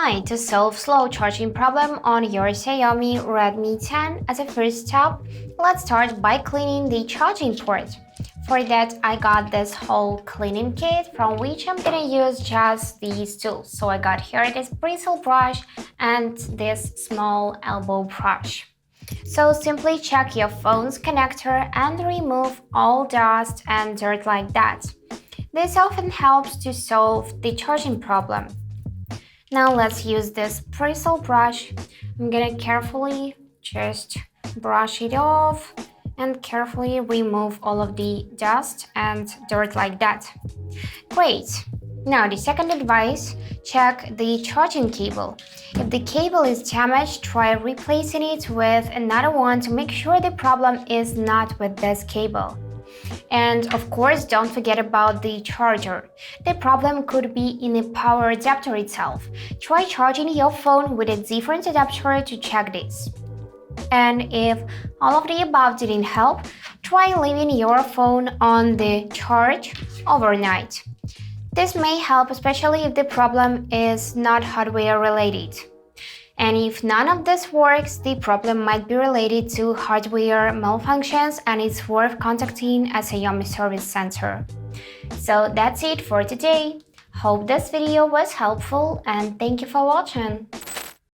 Hi, to solve slow charging problem on your Xiaomi Redmi 10, as a first step, let's start by cleaning the charging port. For that, I got this whole cleaning kit from which I'm gonna use just these tools. So I got here this bristle brush and this small elbow brush. So simply check your phone's connector and remove all dust and dirt like that. This often helps to solve the charging problem. Now let's use this bristle brush. I'm gonna carefully just brush it off and carefully remove all of the dust and dirt like that. Great! Now the second advice, check the charging cable. If the cable is damaged, try replacing it with another one to make sure the problem is not with this cable. And of course, don't forget about the charger. The problem could be in the power adapter itself. Try charging your phone with a different adapter to check this. And if all of the above didn't help, try leaving your phone on the charge overnight. This may help, especially if the problem is not hardware related. And if none of this works, the problem might be related to hardware malfunctions and it's worth contacting a Xiaomi service center. So that's it for today. Hope this video was helpful and thank you for watching.